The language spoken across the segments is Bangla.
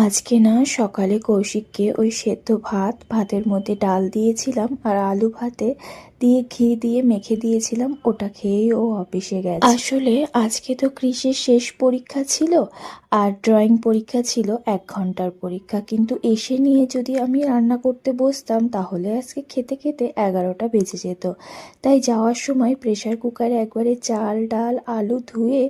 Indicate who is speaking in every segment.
Speaker 1: আজকে না সকালে কৌশিককে ওই সেদ্ধ ভাতের মধ্যে ডাল দিয়েছিলাম আর আলু ভাতে দিয়ে ঘি দিয়ে মেখে দিয়েছিলাম, ওটা খেয়েই ও অফিসে গেছে। আসলে আজকে তো কৃষির শেষ পরীক্ষা ছিল আর ড্রয়িং পরীক্ষা ছিল 1 ঘন্টার পরীক্ষা, কিন্তু এসে নিয়ে যদি আমি রান্না করতে বসতাম তাহলে আজকে খেতে খেতে 11টা বেজে যেত। তাই যাওয়ার সময় প্রেসার কুকারে একবারে চাল ডাল আলু ধুয়ে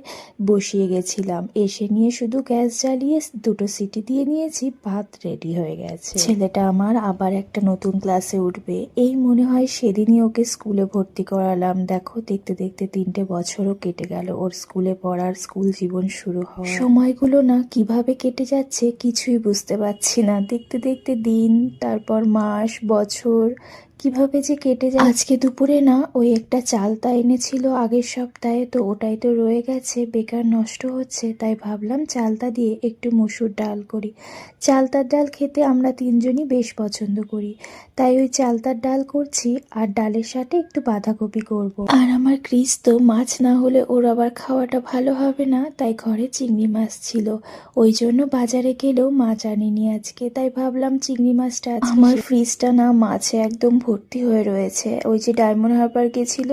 Speaker 1: বসিয়ে গেছিলাম। এসে নিয়ে শুধু গ্যাস জ্বালিয়ে 2টো সিটি দিয়ে নিয়েছি, ভাত রেডি হয়ে গেছে। ছেলেটা আমার আবার একটা নতুন ক্লাসে উঠবে, এই মনে হয় সেদিনই ওকে স্কুলে ভর্তি করালাম। দেখো দেখতে দেখতে 3টে বছরও কেটে গেল ওর স্কুলে পড়ার, স্কুল জীবন শুরু হওয়ার। সময়গুলো না কিভাবে কেটে যাচ্ছে কিছুই বুঝতে পারছি না। দেখতে দেখতে দিন, তারপর মাস, বছর কিভাবে যে কেটে যায়। আজকে দুপুরে না ওই একটা চালতা এনেছিল আগের সপ্তাহে, তো ওটাই তো রয়ে গেছে, বেকার নষ্ট হচ্ছে। তাই ভাবলাম চালতা দিয়ে একটু মসুর ডাল করি। চালতার ডাল খেতে আমরা 3জনই বেশ পছন্দ করি, তাই ওই চালতার ডাল করছি। আর ডালের সাথে একটু বাঁধাকপি করব। আর আমার ক্রিস তো মাছ না হলে ওর আবার খাওয়াটা ভালো হবে না, তাই ঘরে চিংড়ি মাছ ছিল। ওই জন্য বাজারে গেলেও মাছ আনিনি আজকে, তাই ভাবলাম চিংড়ি মাছটা আজকে। আমার ফ্রিজটা না মাছে একদম ভর্তি হয়ে রয়েছে। ওই যে ডায়মন্ড হারবার গেছিল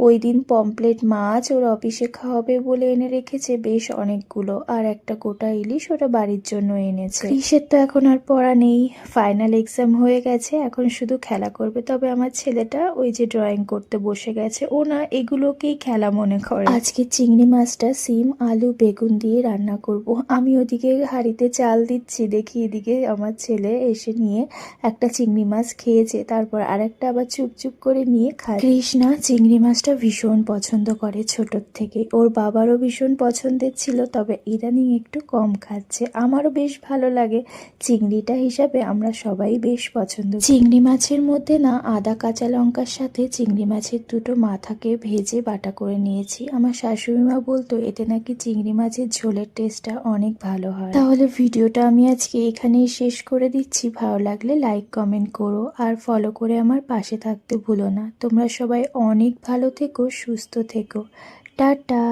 Speaker 1: ওই দিন পমপ্লেট মাছ ওর অফিসে খাওয়াবে বলে এনে রেখেছে বেশ অনেকগুলো, আর একটা গোটা ইলিশ ওটা বাড়ির জন্য এনেছে। ক্রিসের তো এখন আর পড়া নেই, ফাইনাল এক্সাম হয়ে গেছে, এখন শুধু খেলা করবে। তবে আমার ছেলেটা ওই যে ড্রয়িং করতে বসে গেছে, ও না এগুলোকেই খেলা মনে করে। আজকে চিংড়ি মাছটা সিম আলু বেগুন দিয়ে রান্না করব। আমি ওদিকে হাঁড়িতে চাল দিচ্ছি, দেখি এদিকে আমার ছেলে এসে নিয়ে একটা চিংড়ি মাছ খেয়েছে, তারপর আরেকটা আবার চুপ করে নিয়ে খায়। কৃষ্ণা চিংড়ি মাছটা ভীষণ পছন্দ করে ছোটোর থেকে, ওর বাবারও ভীষণ পছন্দের ছিল, তবে ইদানিং একটু কম খাচ্ছে। আমারও বেশ ভালো লাগে চিংড়িটা, হিসাবে আমরা সবাই বেশ পছন্দ। চিংড়ি মাছের মধ্যে না আদা কাঁচা লঙ্কার সাথে চিংড়ি মাছের 2টো মাথাকে ভেজে বাটা করে নিয়েছি। আমার শাশুড়ি মা বলতো এতে নাকি চিংড়ি মাছের ঝোলের টেস্টটা অনেক ভালো হয়। তাহলে ভিডিওটা আমি আজকে এখানেই শেষ করে দিচ্ছি। ভালো লাগলে লাইক কমেন্ট করো আর ফলো করে আমার পাশে থাকতে ভুলো না। তোমরা সবাই অনেক ভালো থেকো, সুস্থ থেকো। টাটা।